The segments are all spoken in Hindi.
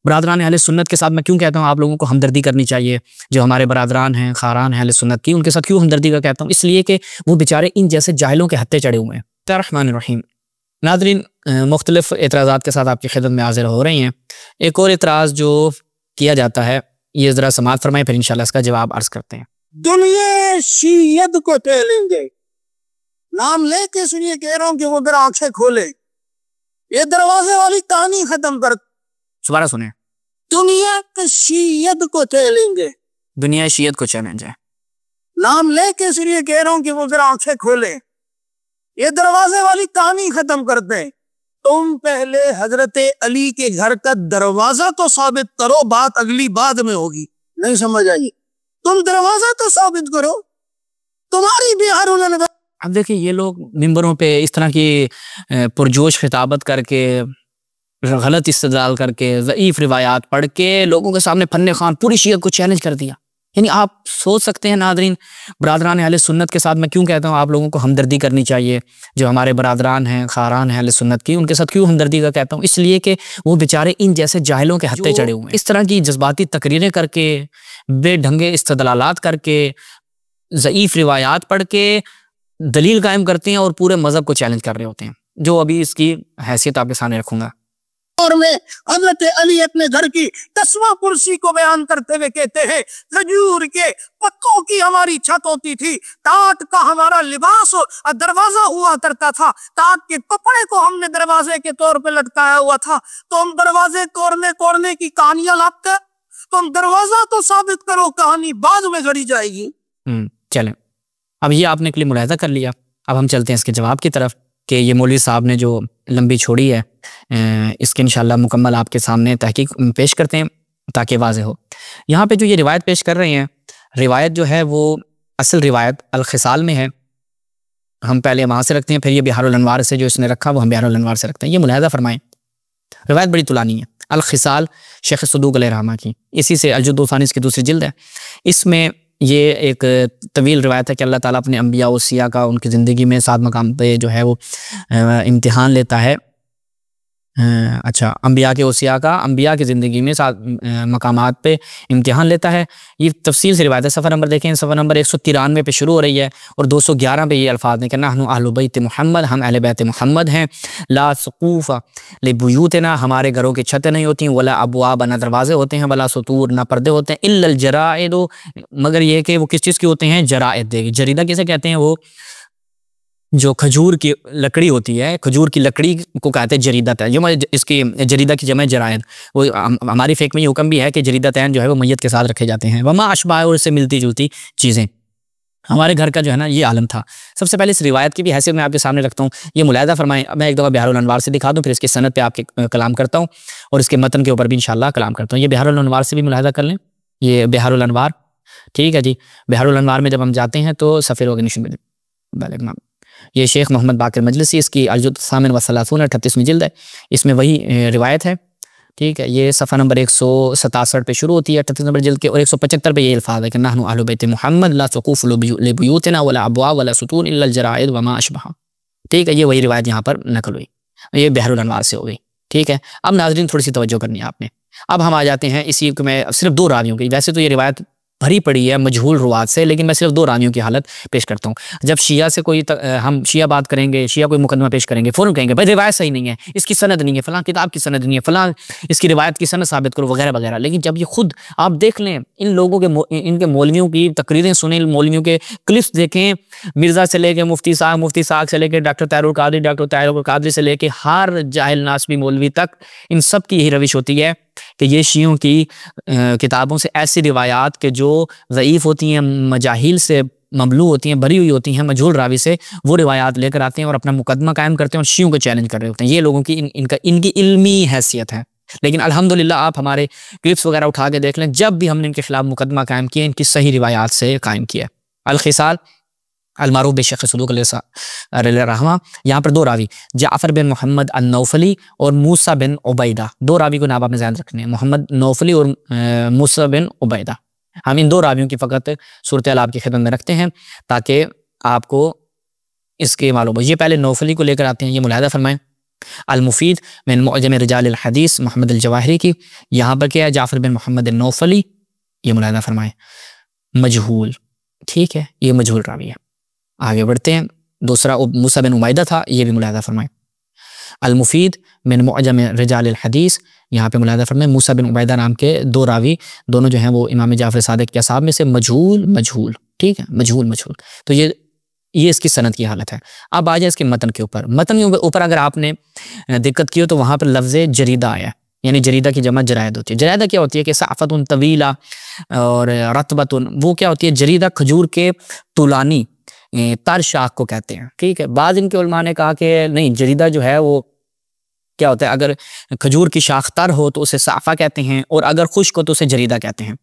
बरादरान अहले सुन्नत के साथ मैं क्यों कहता हूँ आप लोगों को हमदर्दी करनी चाहिए, जो हमारे बरादरान हैं, खारान हैं अहले सुन्नत की, उनके साथ क्यों हमदर्दी का कहता हूँ? इसलिए कि वो बेचारे इन जैसे जाहिलों के हत्थे चढ़े हुए हैं। रहमानिर्रहीम। नाज़रीन, मुख्तलिफ एतराज़ात के साथ आपकी खिदमत में हाज़िर हो रही हैं। एक और एतराज़ जो किया जाता है, ये ज़रा समाअत फरमाएं, फिर इंशाअल्लाह इसका जवाब अर्ज़ करते हैं। दुनिया शीयत को टेलेंगे, नाम लेके सुनिए, कह रहा हूँ कि वो मेरा आंखें खोले, ये दरवाजे वाली कहानी खत्म कर। दोबारा सुने। दुनिया के शीयत को टेलेंगे, दुनिया शीयत को चैलेंज है। नाम लेके सुनिए, कह रहा हूँ कि वो मेरा आंखें खोले, ये दरवाजे वाली कहानी खत्म करते हैं। तुम पहले हजरत अली के घर का दरवाजा तो साबित करो, बात अगली बाद में होगी। नहीं समझ आई? तुम दरवाजा तो साबित करो, तुम्हारी बिहार। अब देखिए, ये लोग मिंबरों पे इस तरह की पुरजोश खिताबत करके, गलत इस्तेदलाल करके, ज़ईफ़ रिवायात पढ़ के लोगों के सामने फन्ने खान पूरी शियत को चैलेंज कर दिया। यानी आप सोच सकते हैं नाज़रीन, बरादरान अहले सुन्नत के साथ मैं क्यों कहता हूँ आप लोगों को हमदर्दी करनी चाहिए, जो हमारे बरादरान हैं, खारान हैं अहले सुन्नत की, उनके साथ क्यों हमदर्दी का कहता हूँ? इसलिए कि वो बेचारे इन जैसे जाहिलों के हत्थे चढ़े हुए हैं। इस तरह की जज्बाती तकरीरें करके, बेढंगे इस्तेदलालात करके, ज़ईफ़ रिवायात पढ़ के दलील कायम करते हैं और पूरे मजहब को चैलेंज कर रहे होते हैं, जो अभी इसकी हैसियत आपके सामने रखूंगा। और में हज़रत अली अपने घर की 10वां कुर्सी को बयान करते हुए कहते हैं, खजूर के पत्तों की हमारी छत होती थी, टाट का हमारा लिबास और दरवाजा हुआ करता था, टाट के कपड़े को हमने दरवाजे के तौर पे लटकाया हुआ था। तो हम दरवाजे तोड़ने की कहानियां लाते, तुम दरवाजा तो साबित करो, कहानी बाद में गढ़ी जाएगी। चलें, अब ये आपने के लिए मुलाहिजा कर लिया। अब हम चलते हैं इसके जवाब की तरफ कि ये मौलवी साहब ने जो लंबी छोड़ी है, इसके इंशाल्लाह मुकम्मल आपके सामने तहकीक पेश करते हैं ताकि वाज़ेह हो। यहाँ पे जो ये रिवायत पेश कर रहे हैं, रिवायत जो है वो असल रिवायत अल-खिसाल में है। हम पहले वहाँ से रखते हैं, फिर ये बिहारुल अनवार से जो इसने रखा वो हम बिहारुल अनवार से रखते हैं। ये मुलाहिजा फरमाएँ, रिवायत बड़ी तुलानी है। अल-खिसाल शेख सदूक अलैहिर्रहमा की, इसी से अल-जुज़्दु सानी इसकी दूसरी जिल्द है। इसमें ये एक तवील रिवायत है कि अल्लाह ताला अपने अंबिया और सिया का उनकी ज़िंदगी में 7 मकाम पे जो है वो इम्तिहान लेता है। अच्छा, अंबिया के ओसिया का अंबिया की ज़िंदगी में 7 मकामात पे इम्तिहान लेता है। ये तफसील से रिवायत है। सफ़र नंबर देखें, सफ़र नंबर 193 पे शुरू हो रही है और 211 पे ये अल्फाज हैं कि नहनु अहलु बैत मुहम्मद, हम अहले बैत मुहम्मद हैं। ला सक़ूफ़ लिबुयूतना, हमारे घरों की छतें नहीं होती, वला अबवाब, ना दरवाजे होते हैं, वला सुतूर, ना पर्दे होते हैं, इल्लल जराइद, मगर ये कि वो किस चीज़ की होते हैं? जराइद। जरीदा किसे कहते हैं? वो जो खजूर की लकड़ी होती है, खजूर की लकड़ी को कहते हैं जरीदत है। जो इसकी जरीदा की जमा जरायद, वो हमारी फ़िक़्ह में ये हुक्म भी है कि जरीदतैन जो है वो मैयत के साथ रखे जाते हैं। वमा अशबाह, और इससे मिलती जुलती चीज़ें। हमारे घर का जो है ना ये आलम था। सबसे पहले इस रिवायत की भी हैसियत मैं आपके सामने रखता हूँ, ये मुलाहिजा फरमाएं। मैं एक दफ़ा बिहारुल अनवार से दिखा दूँ, फिर इसकी सनद पे आपके कलाम करता हूँ और इसके मतन के ऊपर भी इंशाअल्लाह कलाम करता हूँ। ये बिहारुल अनवार से भी मुलाहिजा कर लें, ये बिहारुल अनवार, ठीक है जी। बिहारुल अनवार में जब हम जाते हैं तो सफ़ीर ऑर्गेनाइजेशन में ये शेख मोहम्मद बाकिर मजलिसी, इसकी अल-जुज़्दु सामिन व सलासून 38वीं जिल्द है, इसमें वही रिवायत है, ठीक है। ये सफ़ा नंबर 167 पे शुरू होती है 38 नंबर जिल्द के, और 175 पे ये अल्फाज है कि नहनु अहलु बैत मुहम्मद, ला सक़ूफ़ लिबुयूतना वला अबवाब वला सुतून इल्लल जराइद वमा अशबह, ठीक है। ये वही रिवायत यहाँ पर नकल हुई, ये बिहारुल अनवार से हो गई, ठीक है। अब नाज़रीन थोड़ी सी तवज्जो करनी है आपने। अब हम आ जाते हैं इसी में सिर्फ 2 रावियों की। वैसे तो ये रिवायत भरी पड़ी है मजहूल रुवात से, लेकिन मैं सिर्फ 2 रावियों की हालत पेश करता हूँ। जब शिया से कोई हम शिया बात करेंगे, शिया कोई मुकदमा पेश करेंगे, फ़ौरन कहेंगे भाई रिवायत सही नहीं है, इसकी सनद नहीं है, फ़लाँ किताब की सनद नहीं है, फ़लाँ इसकी रिवायत की सनद साबित करो, वगैरह वगैरह। लेकिन जब ये खुद आप देख लें, इन लोगों के इनके मौलवियों की तकरीरें सुने, मौलवियों के क्लिप्स देखें, मिर्ज़ा से लेके मुफ्ती साहब से लेके डॉक्टर ताहिरुल कादरी से लेके हर जाहिल नासबी मौलवी तक, इन सब की यही रविश होती है कि ये शियों की किताबों से ऐसी रिवायात के जो ज़ईफ़ होती हैं, मजाहिल से ममलू होती हैं, भरी हुई होती हैं, मजहूल रावी से, वो रिवायात लेकर आते हैं और अपना मुकदमा कायम करते हैं और शियों को चैलेंज कर रहे होते हैं। ये लोगों की इनकी इल्मी हैसियत है। लेकिन अल्हम्दुलिल्लाह आप हमारे क्लिप्स वगैरह उठा के देख लें, जब भी हमने इनके खिलाफ मुकदमा कायम किया, इनकी सही रिवायात से कायम किया। अल-खिसाल अल-मारूफ बिशेख सदूक अलैहिर्रहमा, यहाँ पर 2 रावी, जाफ़र बिन मोहम्मद अन-नौफली और मूसा बिन उबैदा, 2 रावी को नाम आपने ज़हन रखने हैं, मोहम्मद नौफली और मूसा बिन उबैदा। हम इन 2 रावियों की फ़कत सूरत-ए-हाल आपकी खिदमत में रखते हैं ताकि आपको इसके मालूम हो। ये पहले नौफली को लेकर आते हैं, ये मुलाहिज़ा फरमाएं अल-मुफीद मिन मुअजम रिजाल अल-हदीस मोहम्मद अल-जवाहिरी की, यहाँ पर क्या है, जाफ़र बिन मोहम्मद अन-नौफली, ये मुलाहिज़ा फरमाएं, मजहूल, ठीक है, ये मजहूल रावी है। आगे बढ़ते हैं, दूसरा मूसा बिन उमैदा था, ये भी मुलाहिज़ा फरमाएं। अल-मुफीद मिन मुअजम रिजाल अल-हदीस, यहाँ पे मुलाहिज़ा फरमाएं, मूसा बिन उबैदा नाम के दो रावी, दोनों जो हैं वो इमाम जाफ़र सादिक के असाब में से मजहूल मजहूल, ठीक है, मजहूल मजहूल। तो ये इसकी सनद की हालत है। अब आ जाए इसके मतन के ऊपर। मतन के ऊपर अगर आपने दिक्कत की हो तो वहाँ पर लफ्ज़ जरीदा आया, यानी जरीदा की जमा जरायद होती है। जरायदा क्या होती है कि साफ़तुन तवीला और रतबतुन, वो क्या होती है, जरीदा खजूर के तुलानी तर शाख को कहते हैं, ठीक है। बाद इनके उलमा ने कहा कि नहीं, जरीदा जो है वो क्या होता है, अगर खजूर की शाख तर हो तो उसे साफ़ा कहते हैं, और अगर खुश्क हो तो उसे जरीदा कहते हैं।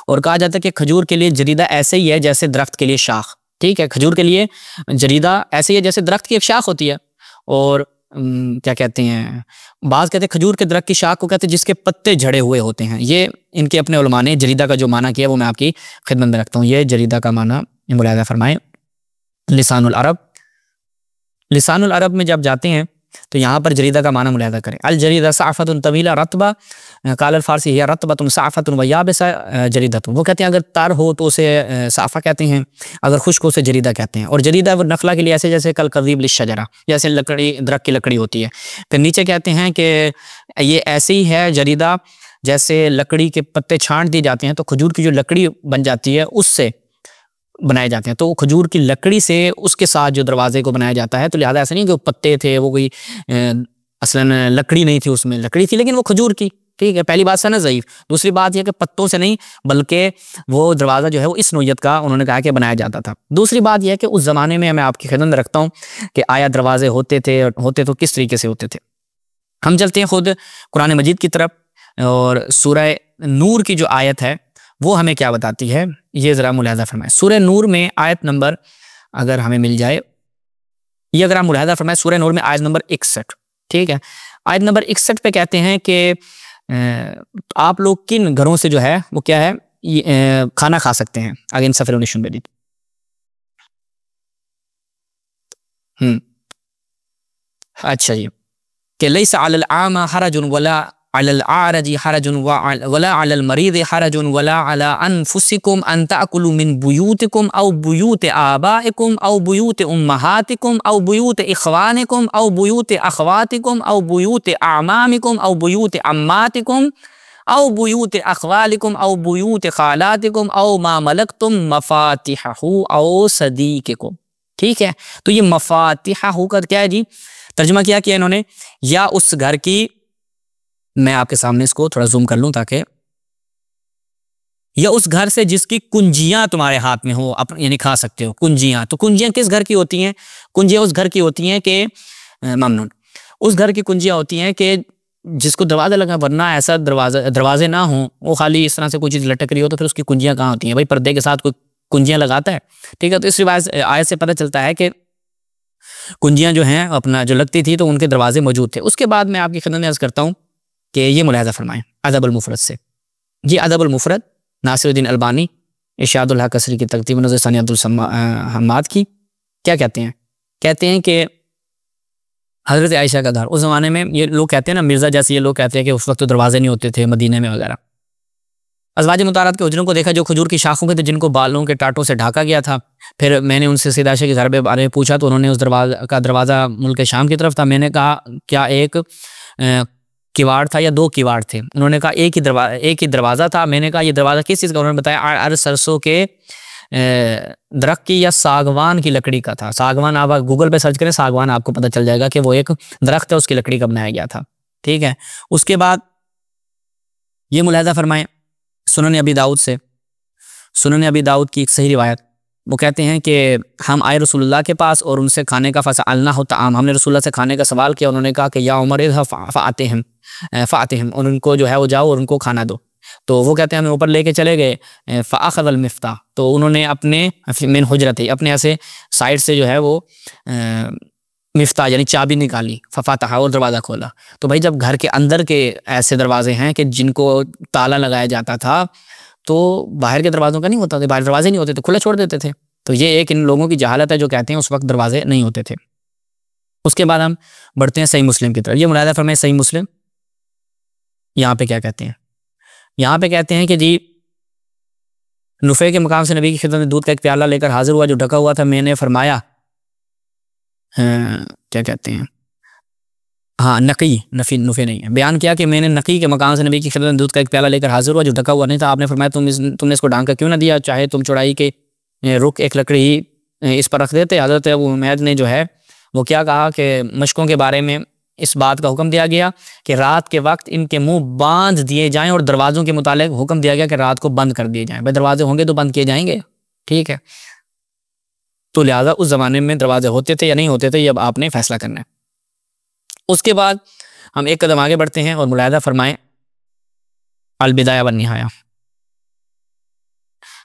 और कहा जाता है कि खजूर के लिए जरीदा ऐसे ही है जैसे दरख्त के लिए शाख, ठीक है। खजूर के लिए जरीदा ऐसे ही है जैसे दरख्त की एक शाख होती है। और क्या कहते हैं, बाज़ कहते हैं खजूर के दरख्त की शाख को कहते हैं जिसके पत्ते झड़े हुए होते हैं। ये इनके अपने उलमा ने जरीदा का जो माना किया वो मैं आपकी खिदमत में रखता हूँ। ये जरीदा का माना मुलाहिज़ा फरमाएं। लिसानुल अरब, लिसानुल अरब में जब जाते हैं तो यहाँ पर जरीदा का माना मुलाहिज़ा करें। अल जरीदा साफ़तुन तवीला रतबा, काल अल फ़ारसी या रतबतुन साफ़तुन व याबिसा जरीदतुन। वो कहते हैं अगर तर हो तो उसे साफ़ा कहते हैं, अगर खुश्क हो उसे जरीदा कहते हैं। और जरीदा वो नखला के लिए ऐसे जैसे कल कज़ीब लिश्शजरा, जैसे लकड़ी, दरख्त की लकड़ी होती है। फिर नीचे कहते हैं कि ये ऐसे ही है जरीदा जैसे लकड़ी के पत्ते छांट दिए जाते हैं तो खजूर की जो लकड़ी बन जाती है उससे बनाए जाते हैं। तो खजूर की लकड़ी से उसके साथ जो दरवाजे को बनाया जाता है, तो लिहाजा ऐसा नहीं कि वो पत्ते थे, वो कोई असलन लकड़ी नहीं थी, उसमें लकड़ी थी लेकिन वो खजूर की, ठीक है। पहली बात सनद ज़ईफ़। दूसरी बात यह कि पत्तों से नहीं बल्कि वो दरवाज़ा जो है वो इस नोयत का उन्होंने कहा कि बनाया जाता था। दूसरी बात यह है कि उस ज़माने में मैं आपकी खिदमत में रखता हूँ कि आया दरवाजे होते तो किस तरीके से होते थे। हम चलते हैं खुद कुरान मजीद की तरफ, और सूरह नूर की जो आयत है वो हमें क्या बताती है, ये ज़रा मुलाहिज़ा फरमाएं। सूरह नूर में आयत नंबर अगर हमें मिल जाए, ये अगर आप मुलाहिज़ा फरमाएं, सूरह नूर में आयत नंबर 61, ठीक है। आयत नंबर 61 पे कहते हैं कि आप लोग किन घरों से जो है वो क्या है, खाना खा सकते हैं। आगे इन सफ़र निशन बेदी अच्छा जी, कि लैसा अलल आमा हरजुन वला अलल आरजी हरजुन वला अलल मरीज़ हरजुन वला अला अनफुसिकुम अन ताकुलू मिन बुयूतिकुम औ बुयूत आबाइकुम औ बुयूत उम्महातिकुम औ बुयूत इख्वानिकुम औ बुयूत अख्वातिकुम औ बुयूत अमामिकुम औ बुयूत अम्मातिकुम औ बुयूत अख्वालिकुम औ बुयूत खालातिकुम औ मा मलकतुम मफातिहहु औ सदीकिकुम, ठीक है। तो ये मफातिहहु का क्या है जी, तर्जुमा किया इन्होंने, या उस घर की, मैं आपके सामने इसको थोड़ा जूम कर लूं ताकि, या उस घर से जिसकी कुंजियां तुम्हारे हाथ में हो, यानी खा सकते हो कुंजियां। तो कुंजियां किस घर की होती हैं, कुंजियां उस घर की होती हैं कि ममनून, उस घर की कुंजियां होती हैं कि जिसको दरवाजा लगा, वरना ऐसा दरवाजे ना हो, वो खाली इस तरह से कोई चीज़ लटक रही हो तो फिर उसकी कुंजियां कहाँ होती हैं भाई, पर्दे के साथ कोई कुंजियां लगाता है, ठीक है। तो इस रिवायत आयत से पता चलता है कि कुंजियां जो हैं अपना जो लगती थी तो उनके दरवाजे मौजूद थे। उसके बाद मैं आपकी खिदमत में अर्ज़ करता हूँ कि ये मुलाहिज़ा फरमाएं अदब अल मुफरद से। ये अदब अल मुफरद नासिरुद्दीन अलबानी इरशादुल हक कसरी की तकदीम नज़र सानी अब्दुल हम्माद की क्या कहते हैं, कहते हैं कि हज़रत आयशा का घर, उस ज़माने में ये लोग कहते हैं ना, मिर्ज़ा जैसे ये लोग कहते हैं कि उस वक्त तो दरवाजे नहीं होते थे मदीने में वगैरह। अज़वाज मुताहरात के हुजरों को देखा जो खजूर की शाखों के थे, जिनको बालों के टाटों से ढाका गया था। फिर मैंने उनसे सैयदा आयशा के घर के बारे में पूछा तो उन्होंने उस दरवाज़ा मुल्क शाम की तरफ था। मैंने कहा क्या एक किवाड़ था या दो किवाड़ थे? उन्होंने कहा एक ही दरवाज़ा था। मैंने कहा ये दरवाज़ा किस चीज़ का? उन्होंने बताया सरसों के दरख्त की या सागवान की लकड़ी का था। सागवान आप गूगल पे सर्च करें, सागवान आपको पता चल जाएगा कि वो एक दरख्त है, उसकी लकड़ी का बनाया गया था, ठीक है। उसके बाद ये मुलाहिज़ा फरमाएं सुनन अबी दाऊद से, सुनन अबी दाऊद की एक सही रिवायत, वो कहते हैं कि हम आए रसूलुल्लाह के पास और उनसे खाने का फसअलना हो ताम, हमने रसूलुल्लाह से खाने का सवाल किया। उन्होंने कहा कि या उमर फ़ातिहम, उनको जो है वो जाओ और उनको खाना दो। तो वो कहते हैं हमें ऊपर लेके चले गए, फ़अख़ज़ल मिफ्ताह, तो उन्होंने अपने मिन हुजरती, अपने ऐसे साइड से जो है वो मिफ्ताह यानी चाबी निकाली, फ़फ़तह, और दरवाज़ा खोला। तो भाई जब घर के अंदर के ऐसे दरवाजे हैं कि जिनको ताला लगाया जाता था, तो बाहर के दरवाज़ों का नहीं होता था, बाहर दरवाजे नहीं होते थे, खुला छोड़ देते थे। तो ये एक इन लोगों की जहालत है जो कहते हैं उस वक्त दरवाजे नहीं होते थे। उसके बाद हम बढ़ते हैं सही मुस्लिम की तरफ। ये मुलाहिज़ा फरमाएं सही मुस्लिम यहाँ पे क्या कहते हैं, यहाँ पे कहते हैं कि जी नुफ़े के मकाम से नबी की खिदमत में दूध का एक प्याला लेकर हाजिर हुआ जो ढका हुआ था। मैंने फरमाया क्या कहते हैं, हाँ नकी, नफ़ी नुफ़े नहीं है, बयान किया कि मैंने नकी के मकाम से नबी की खिदमत में दूध का एक प्याला लेकर हाजिर हुआ जो ढका हुआ नहीं था। आपने फरमाया तुमने इसको ढांक कर क्यों ना दिया, चाहे तुम चौड़ाई के रुख एक लकड़ी ही इस पर रख देते। हज़रत अबू उमैद ने जो है वो क्या कहा कि मशकों के बारे में इस बात का हुक्म दिया गया कि रात के वक्त इनके मुंह बांध दिए जाएं और दरवाज़ों के मुतालिक हुक्म दिया गया कि रात को बंद कर दिए जाएं। भाई दरवाजे होंगे तो बंद किए जाएंगे, ठीक है। तो लिहाजा उस ज़माने में दरवाजे होते थे या नहीं होते थे, ये अब आपने फैसला करना है। उसके बाद हम एक कदम आगे बढ़ते हैं और मुलाहिज़ा फरमाएं अल बिदाया वन निहाया,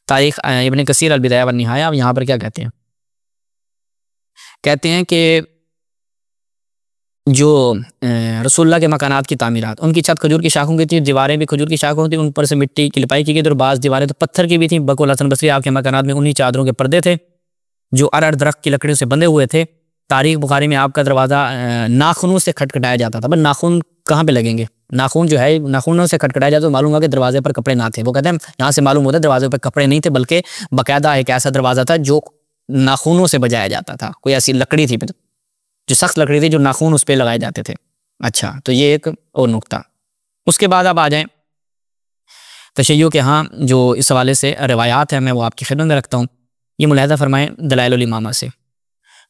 तारीख इब्न कसीर अल बिदाया वन निहाया। यहाँ पर क्या कहते हैं, कहते हैं कि जो रसूलुल्लाह के मकानात की तामीरात, उनकी छत खजूर की शाखों की थी, दीवारें भी खजूर की शाखों थी, उन पर से मिट्टी की लिपाई की गई थी और बाज़ दीवारें तो पत्थर की भी थी। बकुल हसन बसरी आपके मकानात में उन्हीं चादरों के पर्दे थे जो अरड़ दरख्त की लकड़ियों से बंधे हुए थे। तारीख बुखारी में आपका दरवाज़ा नाखूनों से खटखटाया जाता था। बस नाखून कहाँ पे लगेंगे, नाखून जो है नाखूनों से खटखटाया जाता तो मालूम हुआ कि दरवाजे पर कपड़े ना थे। वो कहते हैं यहाँ से मालूम होता है दरवाजे पर कपड़े नहीं थे, बल्कि बाकायदा एक ऐसा दरवाज़ा था जो नाखूनों से बजाया जाता था। कोई ऐसी लकड़ी थी जो सख्त लकड़ी थी जो नाखून उस पर लगाए जाते थे। अच्छा, तो ये एक और नुक्ता। उसके बाद अब आ जाएं तशय्युअ के यहाँ जो इस हवाले से रिवायात है मैं वो आपकी खिदमत में रखता हूँ। ये मुलाहिज़ा फरमाएं दलाइलुल इमामा से।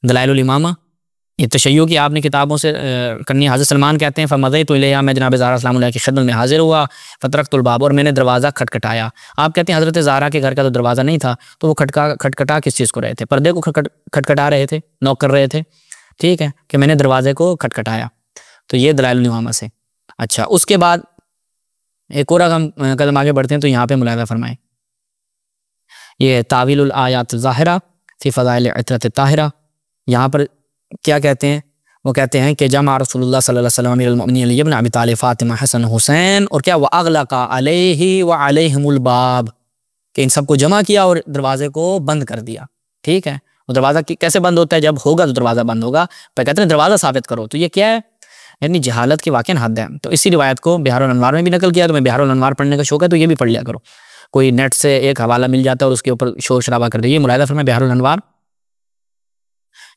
दलाइलुल इमामा ये तशय्युअ की आपने किताबों से करनी। हज़रत सलमान कहते हैं फ़मज़यतु इलैहा, मैं जनाब ज़हरा सलामुल्लाह अलैहा की खिदमत में हाजिर हुआ। फ़तरकतुल बाब, और मैंने दरवाज़ा खटखटाया। आप कहते हैं हज़रत ज़हरा के घर का तो दरवाज़ा नहीं था, तो वो खटखटा किस चीज़ को रहे थे, पर्दे को खटखटा रहे थे, नॉक कर रहे थे, ठीक है, कि मैंने दरवाजे को खटखटाया। तो ये दलाइलुल इमामा से। अच्छा, उसके बाद एक और हम कदम आगे बढ़ते हैं तो यहाँ पे मुलाहिज़ा फरमाएं ये तावीलुल आयात ज़ाहिरा फ़ी फ़ज़ाइल इतरत ताहिरा। यहाँ पर क्या कहते हैं, वो कहते हैं कि जमा रसूलुल्लाह सल्लल्लाहु अलैहि वसल्लम अमीरुल मोमिनीन अली इब्न अबी तालिब फ़ातिमा हसन हुसैन और क्या व अग़लक़ा अलैहि व अलैहिमुल बाब, कि इन सबको जमा किया और दरवाजे को बंद कर दिया, ठीक है। वो दरवाज़ा कैसे बंद होता है, जब होगा तो दरवाज़ा बंद होगा, पर कहते हैं दरवाज़ा साबित करो। तो ये क्या है, यानी जहालत की वाक़ई हद है। तो इसी रिवायत को बिहारुल अनवार में भी नकल किया। तो मैं बिहारुल अनवार पढ़ने का शौक है तो ये भी पढ़ लिया करो, कोई नेट से एक हवाला मिल जाता है और उसके ऊपर शोर शराबा कर दिए। मुलाहिज़ा फरमाएं बिहारुल अनवार,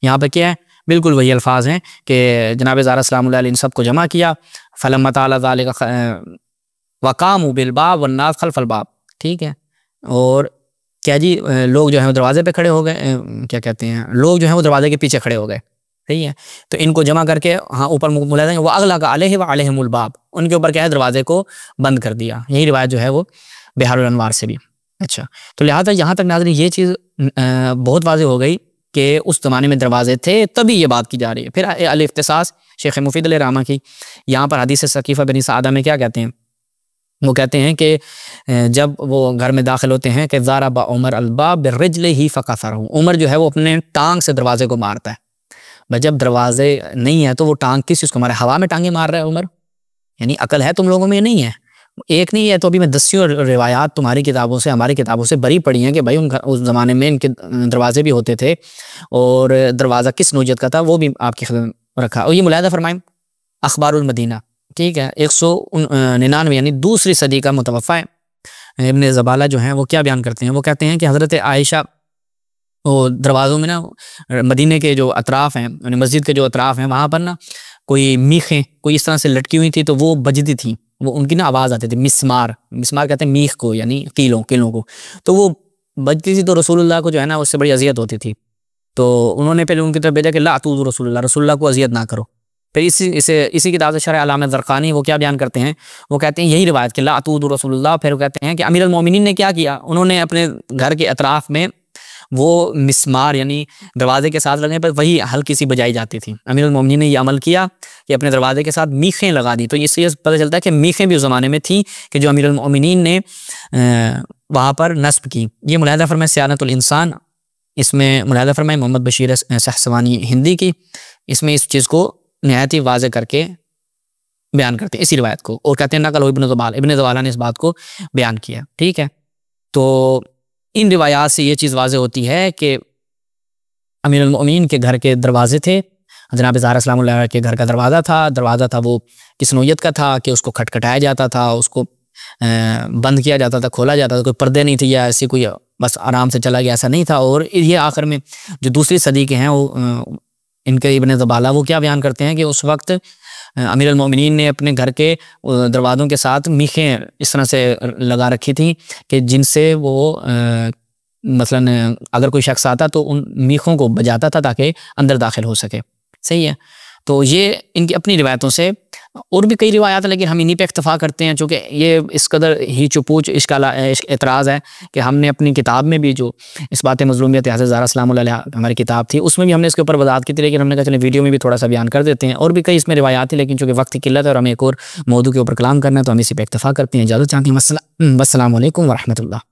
यहाँ पर क्या है, बिल्कुल वही अल्फाज हैं कि जनाब ज़हरा सलामुल्लाह अलैहा इन सब को जमा किया। फलम्मा ताला ज़ालिका वक़ामू बिल बाब वन्नास खल्फ़ल बाब, ठीक है। और क्या जी लोग जो है वो दरवाजे पे खड़े हो गए, क्या कहते हैं, लोग जो है वो दरवाजे के पीछे खड़े हो गए, सही है। तो इनको जमा करके हाँ ऊपर मुलाहिज़ा वो अग़लक़ा अलैहि व अलैहिमुल बाब, उनके ऊपर क्या है दरवाजे को बंद कर दिया। यही रिवायत जो है वो बिहारुल अनवार से भी। अच्छा, तो लिहाजा यहाँ तक नाज़रीन ये चीज़ बहुत वाज़ेह हो गई कि उस ज़माने में दरवाजे थे, तभी ये बात की जा रही है। फिर अल इख्तिसास शेख मुफीद अलैहिर्रहमा की, यहाँ पर हदीस सकीफ़ा बनी सादा में क्या कहते हैं, वो कहते हैं कि जब वो घर में दाखिल होते हैं कि ज़ारबा उमर अलबाब बिर्रिज्लिही फ़कसरहू, उमर जो है वो अपने टांग से दरवाजे को मारता है। भाई जब दरवाजे नहीं है तो वो टांग किस चीज़ को मारे, हवा में टांगे मार रहा है उमर, यानी अकल है तुम लोगों में नहीं है, एक नहीं है। तो अभी मैं दस्सियों रिवायात तुम्हारी किताबों से हमारी किताबों से बरी पड़ी हैं कि भाई उस ज़माने में इनके दरवाजे भी होते थे और दरवाज़ा किस नौजत का था वो भी आपकी खिदमत रखा। और ये मुलाहिज़ा फरमाएं अखबारुल मदीना, ठीक है, 199 यानी दूसरी सदी का मुतवफ़ा है। इब्न ज़बाला जो हैं वो क्या बयान करते हैं, वो कहते हैं कि हज़रत आयशा वो दरवाज़ों में ना मदीने के जो अतराफ़ हैं, मस्जिद के जो अतराफ़ हैं वहाँ पर ना कोई मीखें कोई इस तरह से लटकी हुई थी तो वो बजती थी, वो उनकी ना आवाज़ आती थी, मिस्मार कहते हैं मीख को, यानी कीलों को, तो वो बजती थी। तो रसूलुल्लाह को जो है ना उससे बड़ी अजियत होती थी। तो उन्होंने पहले उनकी तरफ भेजा कि ला अतूज़ु रसूलुल्लाह को अजियत ना करो। फिर इसी किताब से शरह अलामा ज़रक़ानी वो क्या बयान करते हैं, वो कहते हैं यही रिवायत कि ला अतूज़ु रसूलुल्लाह। फिर वो कहते हैं कि अमीरुल मोमिनीन ने क्या किया, उन्होंने अपने घर के अतराफ़ में वो मिस्मार यानी दरवाजे के साथ लगने पर वही हल्की सी बजाई जाती थी। अमीरुल मोमिनीन ने ये अमल किया कि अपने दरवाजे के साथ मीखें लगा दी। तो इससे पता चलता है कि मीखें भी उस ज़माने में थी कि जो अमीरुल मोमिनीन ने वहाँ पर नस्ब की। ये मुलाहिज़ा फरमाएं सियानतुल इंसान, इसमें मुलाहिज़ा फरमाएं मोहम्मद बशीर सहसवानी हिंदी की, इसमें इस चीज़ को नहायत ही वाज़ेह करके बयान करते हैं इसी रिवायत को, और कहते हैं नकल इब्न ज़बाला ने इस बात को बयान किया, ठीक है। तो इन रिवायात से ये चीज़ वाज़ेह होती है कि अमीरुल मोमिनीन के घर के दरवाजे थे जनाब ज़हरा सलामुल्लाह के घर का दरवाज़ा था वो किस नौयत का था कि उसको खटखटाया जाता था, उसको बंद किया जाता था, खोला जाता था, कोई पर्दे नहीं थे या ऐसी कोई बस आराम से चला गया, ऐसा नहीं था। और ये आखिर में जो दूसरी सदी के हैं वो इनके इब्न ज़बाला वो क्या बयान करते हैं कि उस वक्त अमीर अल-मोमिनीन ने अपने घर के दरवाज़ों के साथ मीखें इस तरह से लगा रखी थी कि जिनसे वो मसलन अगर कोई शख्स आता तो उन मीखों को बजाता था ताकि अंदर दाखिल हो सके। सही है, तो ये इनकी अपनी रिवायतों से, और भी कई रिवायात है लेकिन हम इन्हीं पे इक्तफ़ा करते हैं चूँकि ये इस कदर ही चुपूच इसका एतराज़ है कि हमने अपनी किताब में भी जो इस बात मज़लूमियत हज़रत ज़हरा सलामुल्लाह अलैहा हमारी किताब थी उसमें भी हमने इसके ऊपर वज़ाहत की थी, लेकिन हमने कहा चलें वीडियो में भी थोड़ा सा बयान कर देते हैं। और भी कई इसमें रिवायात थी लेकिन चूँकि वक्त की किल्लत है और हमें एक और मौजू के ऊपर कलाम करना है तो हम इसी पर इक्तफ़ा करते हैं। इजाज़त चाहते हैं। वस्सलाम अलैकुम व रहमतुल्लाह।